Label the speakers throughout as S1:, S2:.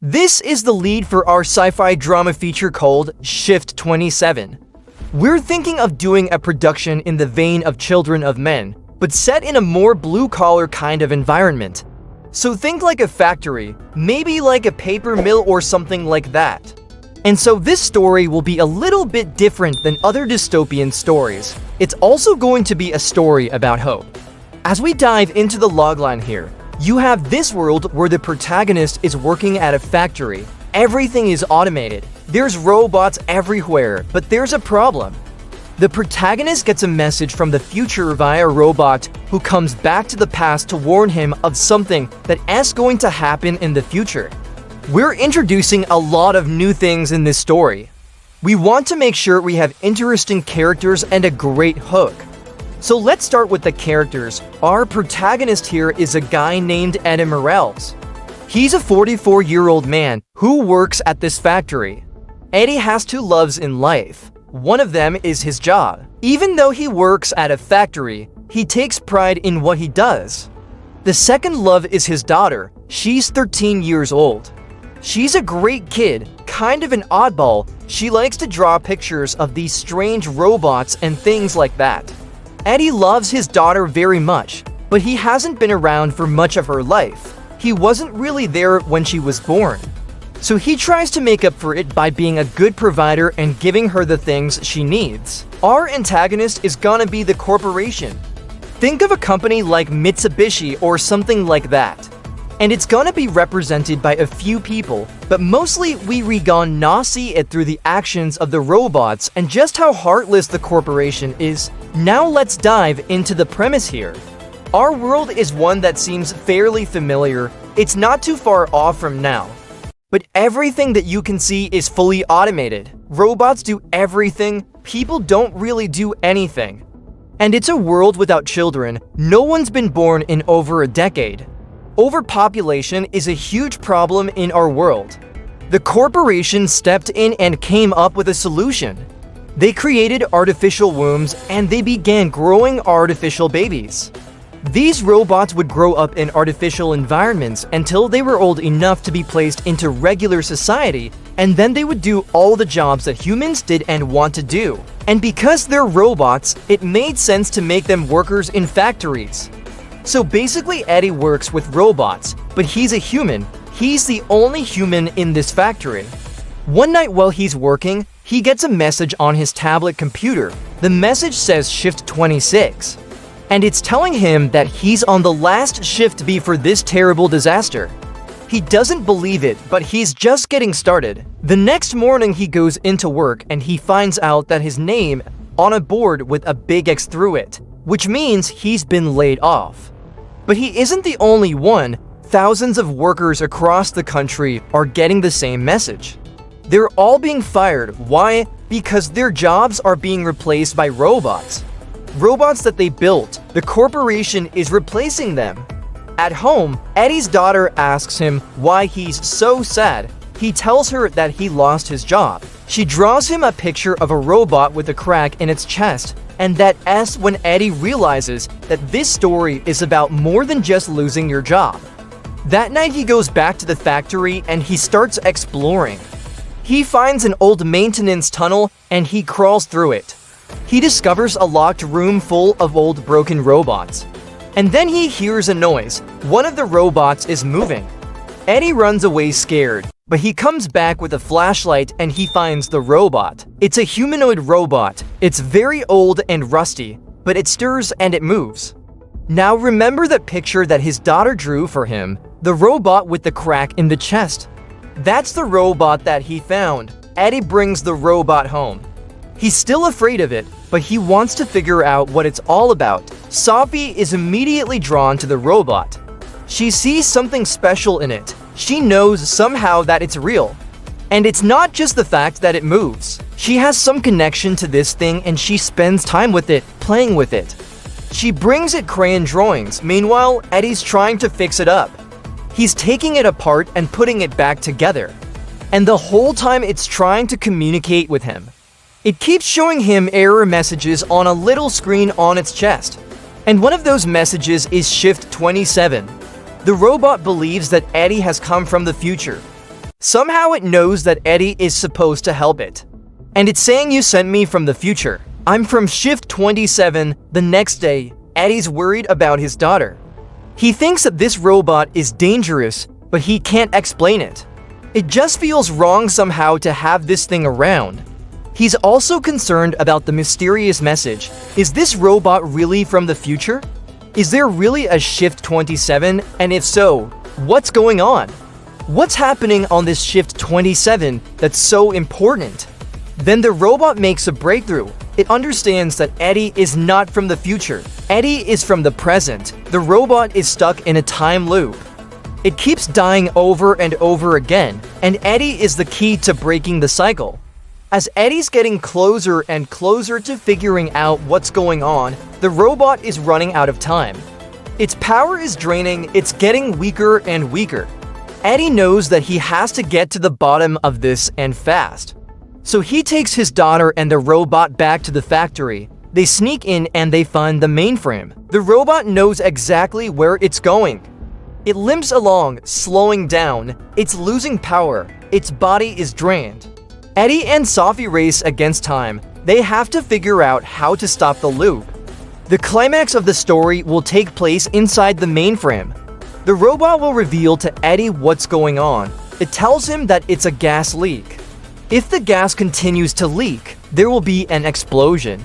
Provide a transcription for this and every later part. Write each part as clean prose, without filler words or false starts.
S1: This is the lead for our sci-fi drama feature called Shift 27. We're thinking of doing a production in the vein of Children of Men, but set in a more blue-collar kind of environment. So think like a factory, maybe like a paper mill or something like that. And so this story will be a little bit different than other dystopian stories. It's also going to be a story about hope. As we dive into the logline here, you have this world where the protagonist is working at a factory. Everything is automated. There's robots everywhere, but there's a problem. The protagonist gets a message from the future via a robot who comes back to the past to warn him of something that is going to happen in the future. We're introducing a lot of new things in this story. We want to make sure we have interesting characters and a great hook. So let's start with the characters. Our protagonist here is a guy named Eddie Morales. He's a 44-year-old man who works at this factory. Eddie has two loves in life. One of them is his job. Even though he works at a factory, he takes pride in what he does. The second love is his daughter. She's 13 years old. She's a great kid, kind of an oddball. She likes to draw pictures of these strange robots and things like that. Eddie loves his daughter very much, but he hasn't been around for much of her life. He wasn't really there when she was born. So he tries to make up for it by being a good provider and giving her the things she needs. Our antagonist is gonna be the corporation. Think of a company like Mitsubishi or something like that. And it's gonna be represented by a few people, but mostly we gonna see it through the actions of the robots and just how heartless the corporation is. Now let's dive into the premise here. Our world is one that seems fairly familiar. It's not too far off from now. But everything that you can see is fully automated. Robots do everything. People don't really do anything. And it's a world without children. No one's been born in over a decade. Overpopulation is a huge problem in our world. The corporation stepped in and came up with a solution. They created artificial wombs and they began growing artificial babies. These robots would grow up in artificial environments until they were old enough to be placed into regular society, and then they would do all the jobs that humans did and want to do. And because they're robots, it made sense to make them workers in factories. So basically Eddie works with robots, but he's a human. He's the only human in this factory. One night while he's working, he gets a message on his tablet computer. The message says Shift 26. And it's telling him that he's on the last shift before this terrible disaster. He doesn't believe it, but he's just getting started. The next morning he goes into work and he finds out that his name on a board with a big X through it, which means he's been laid off. But he isn't the only one. Thousands of workers across the country are getting the same message. They're all being fired. Why? Because their jobs are being replaced by robots. Robots that they built. The corporation is replacing them. At home, Eddie's daughter asks him why he's so sad. He tells her that he lost his job. She draws him a picture of a robot with a crack in its chest, and that's when Eddie realizes that this story is about more than just losing your job. That night he goes back to the factory and he starts exploring. He finds an old maintenance tunnel and he crawls through it. He discovers a locked room full of old broken robots. And then he hears a noise. One of the robots is moving. Eddie runs away scared, but he comes back with a flashlight and he finds the robot. It's a humanoid robot. It's very old and rusty, but it stirs and it moves. Now remember that picture that his daughter drew for him, the robot with the crack in the chest. That's the robot that he found. Eddie brings the robot home. He's still afraid of it, but he wants to figure out what it's all about. Sophie is immediately drawn to the robot. She sees something special in it. She knows somehow that it's real. And it's not just the fact that it moves. She has some connection to this thing and she spends time with it, playing with it. She brings it crayon drawings. Meanwhile, Eddie's trying to fix it up. He's taking it apart and putting it back together. And the whole time it's trying to communicate with him. It keeps showing him error messages on a little screen on its chest. And one of those messages is Shift 27. The robot believes that Eddie has come from the future. Somehow it knows that Eddie is supposed to help it. And it's saying you sent me from the future. I'm from shift 27. The next day, Eddie's worried about his daughter. He thinks that this robot is dangerous, but he can't explain it. It just feels wrong somehow to have this thing around. He's also concerned about the mysterious message. Is this robot really from the future? Is there really a shift 27? And if so, what's going on? What's happening on this shift 27 that's so important? Then the robot makes a breakthrough. It understands that Eddie is not from the future. Eddie is from the present. The robot is stuck in a time loop. It keeps dying over and over again, and Eddie is the key to breaking the cycle. As Eddie's getting closer and closer to figuring out what's going on, the robot is running out of time. Its power is draining, it's getting weaker and weaker. Eddie knows that he has to get to the bottom of this and fast. So he takes his daughter and the robot back to the factory. They sneak in and they find the mainframe. The robot knows exactly where it's going. It limps along, slowing down. It's losing power. Its body is drained. Eddie and Sophie race against time. They have to figure out how to stop the loop. The climax of the story will take place inside the mainframe. The robot will reveal to Eddie what's going on. It tells him that it's a gas leak. If the gas continues to leak, there will be an explosion.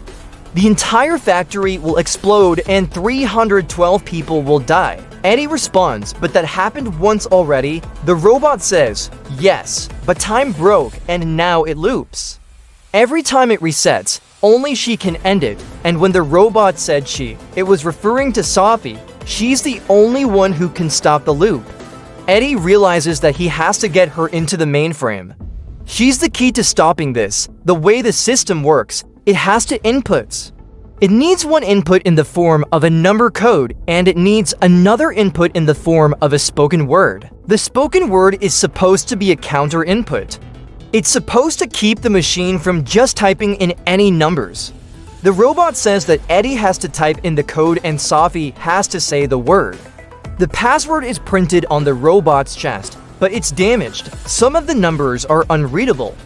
S1: The entire factory will explode and 312 people will die. Eddie responds, but that happened once already. The robot says, yes, but time broke and now it loops. Every time it resets, only she can end it. And when the robot said she, it was referring to Sophie. She's the only one who can stop the loop. Eddie realizes that he has to get her into the mainframe. She's the key to stopping this. The way the system works, it has two inputs. It needs one input in the form of a number code, and it needs another input in the form of a spoken word. The spoken word is supposed to be a counter input. It's supposed to keep the machine from just typing in any numbers. The robot says that Eddie has to type in the code and Sophie has to say the word. The password is printed on the robot's chest, but it's damaged. Some of the numbers are unreadable.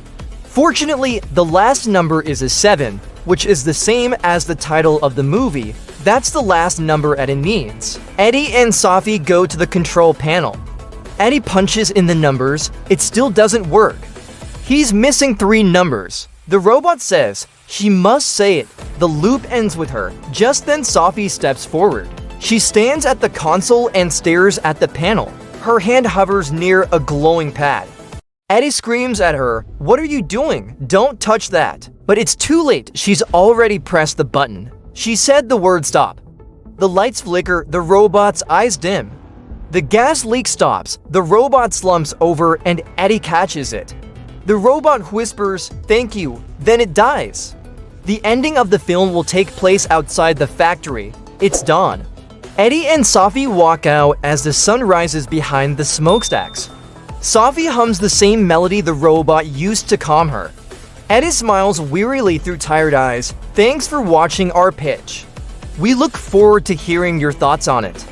S1: Fortunately, the last number is a 7, which is the same as the title of the movie. That's the last number Eddie needs. Eddie and Sophie go to the control panel. Eddie punches in the numbers. It still doesn't work. He's missing 3 numbers. The robot says she must say it. The loop ends with her. Just then Sophie steps forward. She stands at the console and stares at the panel. Her hand hovers near a glowing pad. Eddie screams at her, "What are you doing? Don't touch that." But it's too late. She's already pressed the button. She said the word stop. The lights flicker, the robot's eyes dim. The gas leak stops, the robot slumps over and Eddie catches it. The robot whispers, "Thank you," then it dies. The ending of the film will take place outside the factory. It's dawn. Eddie and Sophie walk out as the sun rises behind the smokestacks. Sophie hums the same melody the robot used to calm her. Eddie smiles wearily through tired eyes. Thanks for watching our pitch. We look forward to hearing your thoughts on it.